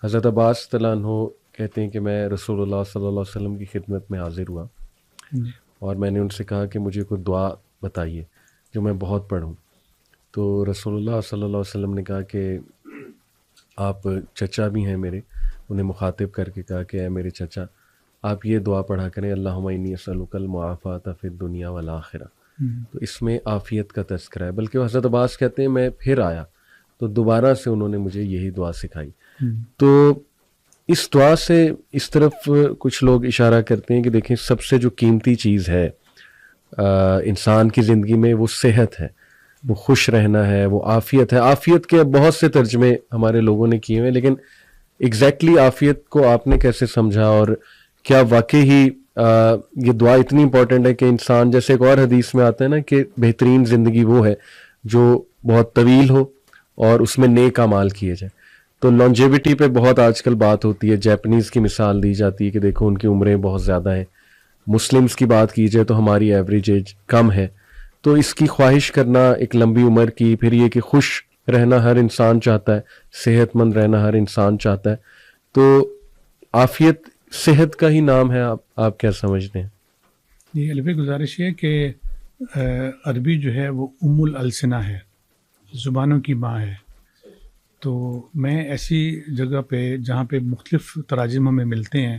حضرت عباس رضی اللہ عنہ کہتے ہیں کہ میں رسول اللہ صلی اللہ علیہ وسلم کی خدمت میں حاضر ہوا اور میں نے ان سے کہا کہ مجھے کوئی دعا بتائیے جو میں بہت پڑھوں. تو رسول اللہ صلی اللہ علیہ وسلم نے کہا کہ آپ چچا بھی ہیں میرے، انہیں مخاطب کر کے کہا کہ اے میرے چچا آپ یہ دعا پڑھا کریں، اللہم انی اسألک المعافاۃ فی الدنیا والآخرہ. تو اس میں عافیت کا تذکرہ ہے. بلکہ حضرت عباس کہتے ہیں میں پھر آیا تو دوبارہ سے انہوں نے مجھے یہی دعا سکھائی. تو اس دعا سے اس طرف کچھ لوگ اشارہ کرتے ہیں کہ دیکھیں سب سے جو قیمتی چیز ہے انسان کی زندگی میں وہ صحت ہے، وہ خوش رہنا ہے، وہ عافیت ہے. عافیت کے بہت سے ترجمے ہمارے لوگوں نے کیے ہوئے، لیکن ایگزیکٹلی عافیت کو آپ نے کیسے سمجھا، اور کیا واقعی ہی یہ دعا اتنی امپورٹنٹ ہے کہ انسان، جیسے ایک اور حدیث میں آتا ہے نا کہ بہترین زندگی وہ ہے جو بہت طویل ہو اور اس میں نیک اعمال کیے جائیں. تو لانجیوٹی پہ بہت آج کل بات ہوتی ہے. جیپنیز کی مثال دی جاتی ہے کہ دیکھو ان کی عمریں بہت زیادہ ہیں. مسلمز کی بات کی جائے تو ہماری ایوریج ایج کم ہے. تو اس کی خواہش کرنا ایک لمبی عمر کی، پھر یہ کہ خوش رہنا ہر انسان چاہتا ہے، صحت مند رہنا ہر انسان چاہتا ہے. تو عافیت صحت کا ہی نام ہے. آپ کیا سمجھتے ہیں؟ جی البتہ گزارش ہے کہ عربی جو ہے وہ ام الالسنہ ہے، زبانوں کی ماں ہے. تو میں ایسی جگہ پہ جہاں پہ مختلف تراجم ہمیں ملتے ہیں،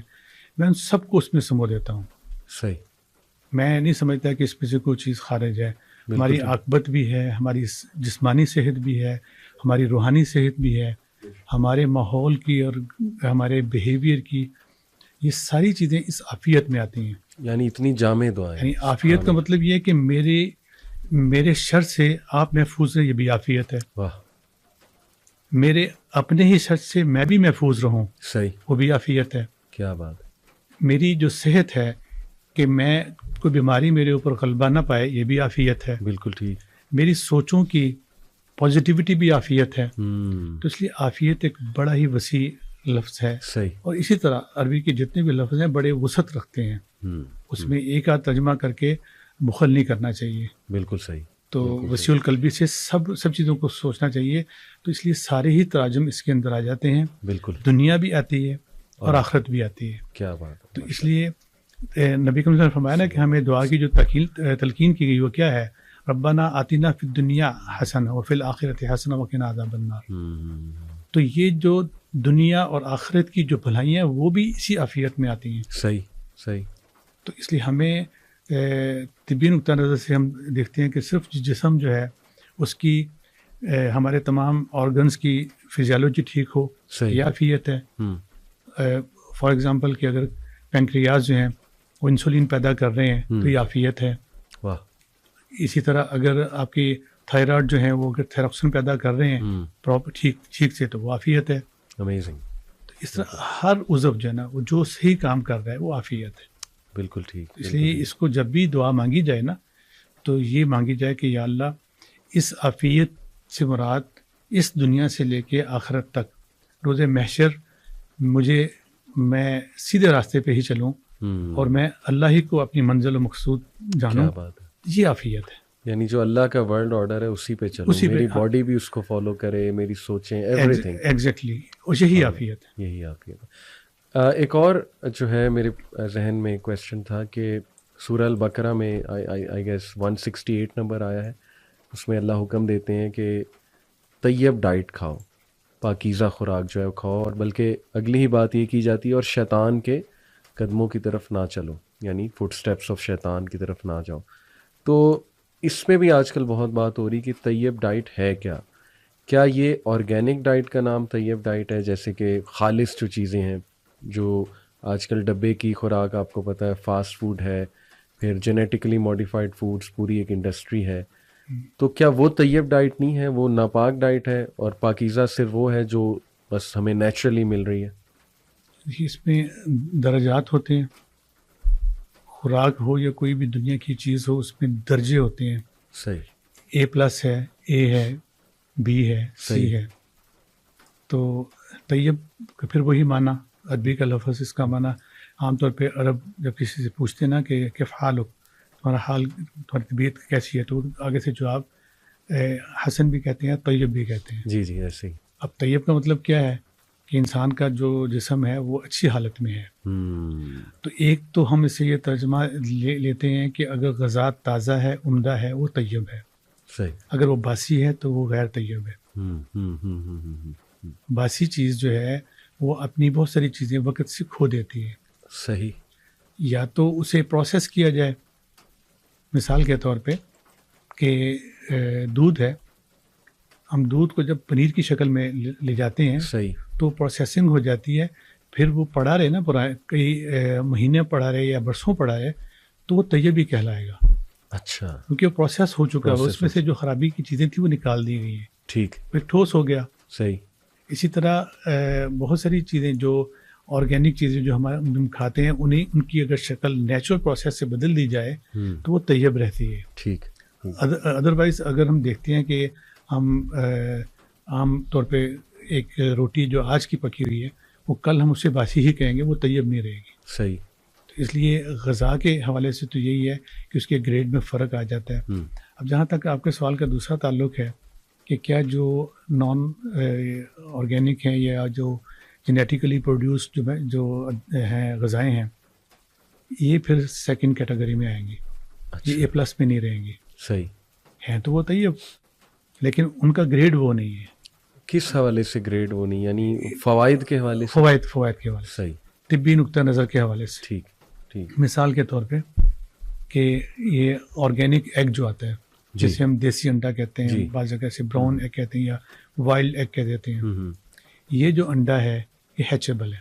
میں ان سب کو اس میں سمو دیتا ہوں. صحیح. میں نہیں سمجھتا کہ اس میں سے کوئی چیز خارج ہے. ہماری عاقبت بھی ہے، ہماری جسمانی صحت بھی ہے، ہماری روحانی صحت بھی ہے، ہمارے ماحول کی اور ہمارے بیہیویئر کی، یہ ساری چیزیں اس عافیت میں آتی ہیں. یعنی اتنی جامع دعا ہے. یعنی عافیت کا مطلب یہ ہے کہ میرے شر سے آپ محفوظ ہیں، یہ بھی عافیت ہے. واہ. میرے اپنے ہی شر سے میں بھی محفوظ رہوں، صحیح، وہ بھی عافیت ہے. کیا بات. میری جو صحت ہے کہ میں کوئی بیماری میرے اوپر غلبہ نہ پائے، یہ بھی عافیت ہے. بالکل ٹھیک. میری سوچوں کی پازیٹیوٹی بھی عافیت ہے. تو اس لیے عافیت ایک بڑا ہی وسیع لفظ ہے. صحیح. اور اسی طرح عربی کے جتنے بھی لفظ ہیں بڑے وسعت رکھتے ہیں. اس میں ایک آدھ ترجمہ کر کے بخل نہیں کرنا چاہیے. بالکل صحیح. تو وسیع القلبی سے سب چیزوں کو سوچنا چاہیے. تو اس لیے سارے ہی تراجم اس کے اندر آ جاتے ہیں. بالکل. دنیا بھی آتی ہے اور آخرت بھی آتی ہے. کیا بات. تو اس لیے نبی کریم نے فرمایا نا کہ ہمیں دعا کی جو تلقین کی گئی وہ کیا ہے؟ ربنا آتنا فی الدنیا حسنہ وفی الآخرۃ حسنہ وقنا عذاب النار. تو یہ جو دنیا اور آخرت کی جو بھلائیاں وہ بھی اسی عافیت میں آتی ہیں. صحیح صحیح. تو اس لیے ہمیں طبی نقطہ نظر سے ہم دیکھتے ہیں کہ صرف جسم جو ہے اس کی ہمارے تمام آرگنز کی فزیالوجی ٹھیک ہو، یہ عافیت ہے. فار ایگزامپل کہ اگر پینکریاز جو ہیں وہ انسولین پیدا کر رہے ہیں تو یہ عافیت ہے. واہ. اسی طرح اگر آپ کی تھائرائڈ جو ہیں وہ اگر تھائروکسن پیدا کر رہے ہیں پراپر ٹھیک سے تو وہ عافیت ہے. امیزنگ. تو اس طرح ہر عضو جو ہے نا وہ جو صحیح کام کر رہا ہے وہ عافیت ہے. بالکل ٹھیک. اس لیے اس کو جب بھی دعا مانگی جائے نا تو یہ مانگی جائے کہ یا اللہ اس عافیت سے مراد اس دنیا سے لے کے آخرت تک روز محشر میں سیدھے راستے پہ ہی چلوں اور میں اللہ ہی کو اپنی منزل و مقصود جانوں. یہ عافیت ہے. یعنی جو اللہ کا ورلڈ آرڈر ہے اسی پہ چلوں، میری باڈی بھی اس کو فالو کرے، میری سوچیں، ایوری تھنگ. ایگزیکٹلی. اور یہی عافیت ہے. یہی عافیت ہے. ایک اور جو ہے میرے ذہن میں کویسچن تھا کہ سورہ البقرہ میں آئی گیس 168 نمبر آیا ہے، اس میں اللہ حکم دیتے ہیں کہ طیب ڈائٹ کھاؤ، پاکیزہ خوراک جو ہے وہ کھاؤ، اور بلکہ اگلی ہی بات یہ کی جاتی ہے اور شیطان کے قدموں کی طرف نہ چلو، یعنی فٹ سٹیپس آف شیطان کی طرف نہ جاؤ. تو اس میں بھی آج کل بہت بات ہو رہی کہ طیب ڈائٹ ہے کیا یہ آرگینک ڈائٹ کا نام طیب ڈائٹ ہے، جیسے کہ خالص جو چیزیں ہیں، جو آج کل ڈبے کی خوراک آپ کو پتہ ہے، فاسٹ فوڈ ہے، پھر جینیٹیکلی ماڈیفائڈ فوڈز، پوری ایک انڈسٹری ہے. تو کیا وہ طیب ڈائٹ نہیں ہے، وہ ناپاک ڈائٹ ہے، اور پاکیزہ صرف وہ ہے جو بس ہمیں نیچرلی مل رہی ہے؟ اس میں درجات ہوتے ہیں. خوراک ہو یا کوئی بھی دنیا کی چیز ہو، اس میں درجے ہوتے ہیں. صحیح. A+ ہے، A ہے، B ہے، C ہے. تو طیب کا پھر وہی معنی، عربی کا لفظ، اس کا معنی عام طور پہ عرب جب کسی سے پوچھتے نا کہ کیف حال ہو، تمہارا حال، تمہاری طبیعت کیسی ہے، تو آگے سے جواب حسن بھی کہتے ہیں، طیب بھی کہتے ہیں. جی ایسے ہی. اب طیب کا مطلب کیا ہے؟ کہ انسان کا جو جسم ہے وہ اچھی حالت میں ہے. تو ایک تو ہم اس سے یہ ترجمہ لیتے ہیں کہ اگر غذا تازہ ہے، عمدہ ہے، وہ طیب ہے. صحیح. اگر وہ باسی ہے تو وہ غیر طیب ہے. باسی چیز جو ہے وہ اپنی بہت ساری چیزیں وقت سے کھو دیتی ہے. صحیح. یا تو اسے پروسیس کیا جائے، مثال کے طور پہ کہ دودھ ہے، ہم دودھ کو جب پنیر کی شکل میں لے جاتے ہیں صحیح تو پروسیسنگ ہو جاتی ہے، پھر وہ پڑا رہے نا کئی مہینے پڑا رہے یا برسوں پڑا رہے تو وہ طیب ہی کہلائے گا. اچھا. کیونکہ وہ پروسیس ہو چکا ہے، اس میں سے جو خرابی کی چیزیں تھیں وہ نکال دی گئی ہیں. ٹھیک. پھر ٹھوس ہو گیا. صحیح. اسی طرح بہت ساری چیزیں جو آرگینک چیزیں جو ہم کھاتے ہیں ان کی اگر شکل نیچرل پروسیس سے بدل دی جائے تو وہ طیب رہتی ہے. ٹھیک. ادروائز اگر ہم دیکھتے ہیں کہ ہم عام طور پہ ایک روٹی جو آج کی پکی ہوئی ہے وہ کل ہم اسے باسی ہی کہیں گے، وہ طیب نہیں رہے گی. صحیح. تو اس لیے غذا کے حوالے سے تو یہی ہے کہ اس کے گریڈ میں فرق آ جاتا ہے. اب جہاں تک آپ کے سوال کا دوسرا تعلق ہے کہ کیا جو نان آرگینک ہیں یا جو جینیٹیکلی پروڈیوس جو ہیں غذائیں ہیں، یہ پھر سیکنڈ کیٹیگری میں آئیں گی. یہ اے پلس میں نہیں رہیں گی. صحیح. ہیں تو وہ طیب، لیکن ان کا گریڈ وہ نہیں ہے. کس حوالے سے گریڈ وہ نہیں؟ یعنی فوائد کے حوالے سے؟ فوائد کے حوالے سے. صحیح. طبی نقطہ نظر کے حوالے سے. ٹھیک ٹھیک. مثال کے طور پہ کہ یہ آرگینک ایگ جو آتا ہے جسے ہم دیسی انڈا کہتے ہیں، بعض جگہ سے براؤن ایگ کہتے ہیں یا وائلڈ ایگ کہہ دیتے ہیں. یہ جو انڈا ہے یہ ہیچیبل ہے.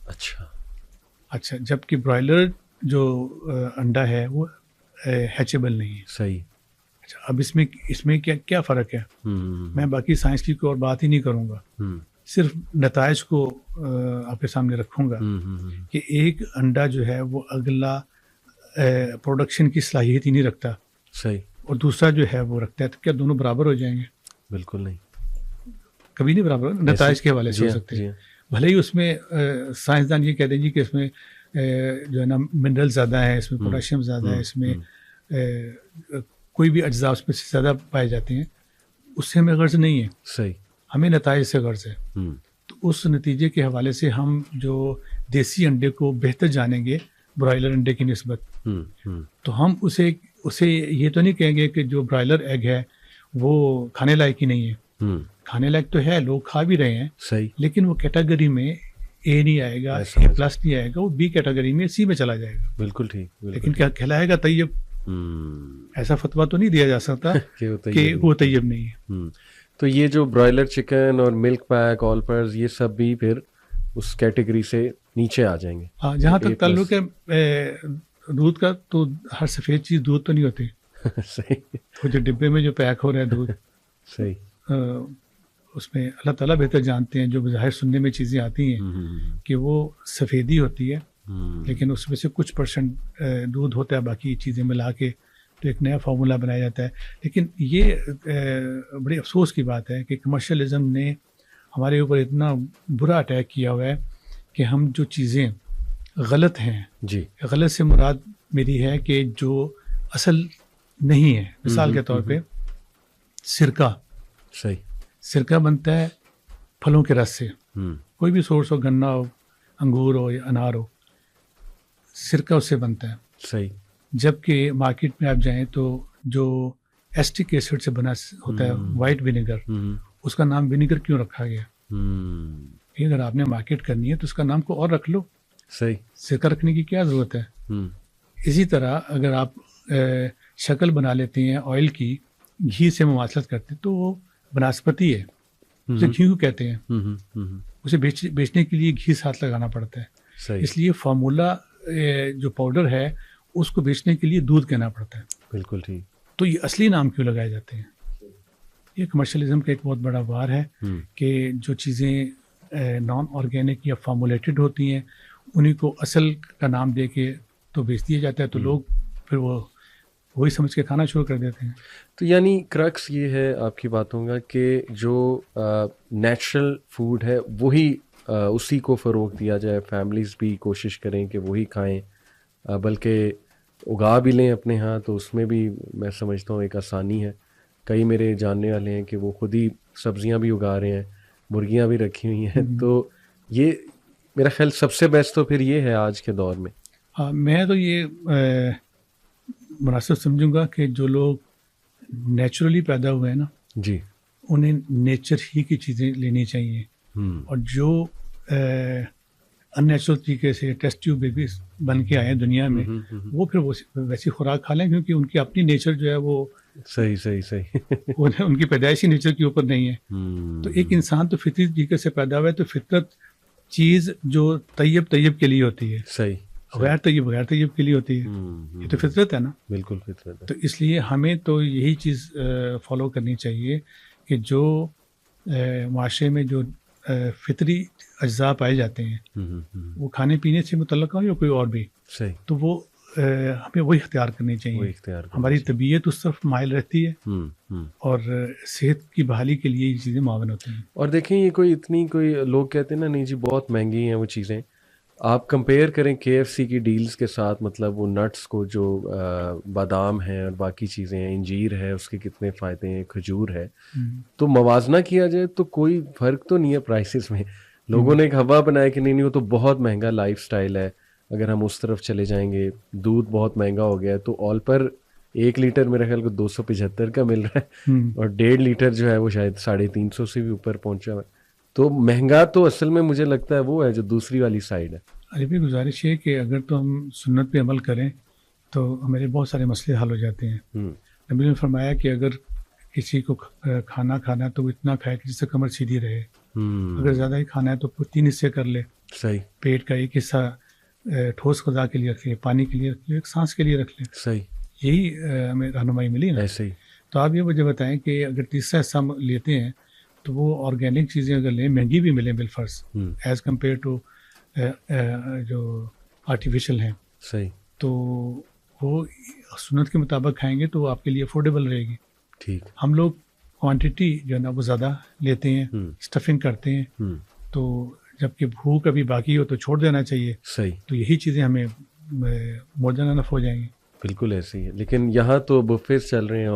اچھا. جبکہ برائلر جو انڈا ہے وہ ہیچیبل نہیں ہے. صحیح. اچھا. اب اس میں کیا فرق ہے؟ میں باقی سائنس کی کوئی اور بات ہی نہیں کروں گا، صرف نتائج کو آپ کے سامنے رکھوں گا کہ ایک انڈا جو ہے وہ اگلا پروڈکشن کی صلاحیت ہی نہیں رکھتا. صحیح. اور دوسرا جو ہے وہ رکھتا ہے. تو کیا دونوں برابر ہو جائیں گے؟ بالکل نہیں، کبھی نہیں برابر. نتائج کے حوالے سے ہو سکتے ہیں. بھلے ہی اس میں سائنسدان یہ کہہ دیں جی کہ اس میں جو ہے نا منرل زیادہ ہے، اس میں پوٹاشیم زیادہ ہے، اس میں کوئی بھی اجزاء اس میں سے زیادہ پائے جاتے ہیں، اس سے ہمیں غرض نہیں ہے. صحیح. ہمیں نتائج سے غرض ہے. تو اس نتیجے کے حوالے سے ہم جو دیسی انڈے کو بہتر جانیں گے برائلر انڈے کی نسبت، تو ہم اسے یہ تو نہیں کہیں گے کہ جو برائلر ایگ ہے وہ کھانے لائق ہی نہیں ہے. کھانے لائق تو ہے، لوگ کھا بھی رہے ہیں. صحیح. لیکن وہ کیٹیگری میں اے نہیں آئے گا، اے پلس نہیں آئے گا، وہ بی کیٹیگری میں سی میں چلا جائے گا. بالکل ٹھیک. لیکن کیا کہلائے گا طیب؟ ایسا فتویٰ تو نہیں دیا جا سکتا کہ وہ طیب نہیں ہے. تو یہ جو برائلر چکن اور ملک پیک آل پرز یہ سب بھی پھر اس کیٹیگری سے نیچے آ جائیں گے. ہاں. جہاں تک تعلق ہے دودھ کا، تو ہر سفید چیز دودھ تو نہیں ہوتی. صحیح. تو جو ڈبے میں جو پیک ہو رہا ہے دودھ، صحیح، اس میں اللہ تعالیٰ بہتر جانتے ہیں. جو بظاہر سننے میں چیزیں آتی ہیں کہ وہ سفیدی ہوتی ہے، لیکن اس میں سے کچھ پرسنٹ دودھ ہوتا ہے، باقی چیزیں ملا کے تو ایک نیا فارمولا بنایا جاتا ہے. لیکن یہ بڑی افسوس کی بات ہے کہ کمرشلزم نے ہمارے اوپر اتنا برا اٹیک کیا ہوا ہے کہ ہم جو چیزیں غلط ہیں، غلط سے مراد میری ہے کہ جو اصل نہیں ہے. مثال کے طور پہ سرکہ. صحیح. سرکہ بنتا ہے پھلوں کے رس سے، کوئی بھی سورس ہو، گنا ہو، انگور ہو یا انار ہو، سرکہ اس سے بنتا ہے. صحیح. جبکہ مارکیٹ میں آپ جائیں تو جو ایسٹک ایسڈ سے بنا ہوتا ہے وائٹ ونیگر، اس کا نام ونیگر کیوں رکھا گیا؟ اگر آپ نے مارکیٹ کرنی ہے تو اس کا نام کو اور رکھ لو. صحیح. سرکہ رکھنے کی کیا ضرورت ہے؟ اسی طرح اگر آپ شکل بنا لیتے ہیں آئل کی، گھی سے مماثلت کرتے تو وہ بناسپتی ہے، اسے گھی کو کہتے ہیں. اسے بیچنے کے لیے گھی ساتھ لگانا پڑتا ہے. اس لیے فارمولا جو پاؤڈر ہے اس کو بیچنے کے لیے دودھ کہنا پڑتا ہے. بالکل ٹھیک. تو یہ اصلی نام کیوں لگائے جاتے ہیں؟ یہ کمرشلزم کا ایک بہت بڑا وار ہے کہ جو چیزیں نان آرگینک یا فارمولیٹڈ ہوتی ہیں انہیں کو اصل کا نام دے کے تو بیچ دیا جاتا ہے، تو لوگ پھر وہی سمجھ کے کھانا شروع کر دیتے ہیں. تو یعنی کرکس یہ ہے آپ کی باتوں کا کہ جو نیچرل فوڈ ہے وہی اسی کو فروغ دیا جائے، فیملیز بھی کوشش کریں کہ وہی کھائیں، بلکہ اگا بھی لیں اپنے ہاں. تو اس میں بھی میں سمجھتا ہوں ایک آسانی ہے. کئی میرے جاننے والے ہیں کہ وہ خود ہی سبزیاں بھی اگا رہے ہیں، مرغیاں بھی رکھی ہوئی ہیں. تو یہ میرا خیال سب سے بیسٹ تو پھر یہ ہے آج کے دور میں. ہاں میں تو یہ مناسب سمجھوں گا کہ جو لوگ نیچرلی پیدا ہوئے ہیں نا جی انہیں نیچر ہی کی چیزیں لینی چاہیے, اور جو ان نیچرل طریقے سے ٹیسٹ ٹیوب بیبیز بن کے آئے ہیں دنیا میں وہ پھر ویسی خوراک کھا لیں, کیونکہ ان کی اپنی نیچر جو ہے وہ صحیح ان کی پیدائشی نیچر کے اوپر نہیں ہے. تو ایک انسان تو فطری طریقے سے پیدا ہوا ہے, تو فطرت چیز جو طیب کے لیے ہوتی ہے, صحیح, غیر طیب کے لیے ہوتی ہے, یہ تو فطرت ہے نا. بالکل فطرت ہے. تو اس لیے ہمیں تو یہی چیز فالو کرنی چاہیے کہ جو معاشرے میں جو فطری اجزاء پائے جاتے ہیں وہ کھانے پینے سے متعلق ہو یا کوئی اور بھی, صحیح, تو وہ ہمیں وہی اختیار کرنی چاہیے. ہماری طبیعت اس طرف مائل رہتی ہے اور صحت کی بحالی کے لیے یہ چیزیں معاون ہوتی ہیں. اور دیکھیں یہ کوئی لوگ کہتے ہیں نا نہیں جی بہت مہنگی ہیں وہ چیزیں, آپ کمپیئر کریں KFC کی ڈیلز کے ساتھ, مطلب وہ نٹس کو جو بادام ہیں اور باقی چیزیں ہیں, انجیر ہے اس کے کتنے فائدے ہیں, کھجور ہے, تو موازنہ کیا جائے تو کوئی فرق تو نہیں ہے پرائسز میں. لوگوں نے ایک ہوا بنایا کہ نہیں وہ تو بہت مہنگا لائف سٹائل ہے, اگر ہم اس طرف چلے جائیں گے. دودھ بہت مہنگا ہو گیا, تو آل پر 1 لیٹر میرے خیال کو 275 کا مل رہا ہے, اور 1.5 لیٹر جو ہے وہ شاید 350 سے بھی اوپر پہنچا ہوا ہے. تو مہنگا تو اصل میں مجھے لگتا ہے وہ ہے جو دوسری والی سائڈ ہے. علی بھائی گزارش ہے کہ اگر تو ہم سنت پہ عمل کریں تو ہمارے بہت سارے مسئلے حل ہو جاتے ہیں. نبی نے فرمایا کہ اگر کسی کو کھانا کھانا تو وہ اتنا کھائے کہ جس سے کمر سیدھی رہے, اگر زیادہ ہی کھانا ہے تو 3 حصے کر لے. صحیح, پیٹ کا ایک حصہ ٹھوس غذا کے لیے رکھ لے, پانی کے لیے رکھ لے, ایک سانس کے لیے رکھ لے. صحیح, یہی ہمیں رہنمائی ملی نا. ایسے ہی. تو آپ یہ مجھے بتائیں کہ اگر تیسرا حصہ ہم لیتے ہیں تو وہ آرگینک چیزیں اگر لیں, مہنگی بھی ملیں بالفرض ایز کمپیئر ٹو جو آرٹیفیشیل ہیں, صحیح, تو وہ سنت کے مطابق کھائیں گے تو وہ آپ کے لیے افورڈیبل رہے گی. ٹھیک. ہم لوگ کوانٹٹی جو ہے نا وہ زیادہ لیتے ہیں, اسٹفنگ کرتے ہیں, تو جب کہ بھوک ابھی باقی ہو تو چھوڑ دینا چاہیے. صحیح. تو یہی چیزیں ہمیں مور دین انف ہو جائیں گی. بالکل ایسے ہی ہے, لیکن یہاں تو بفیز چل رہے ہیں.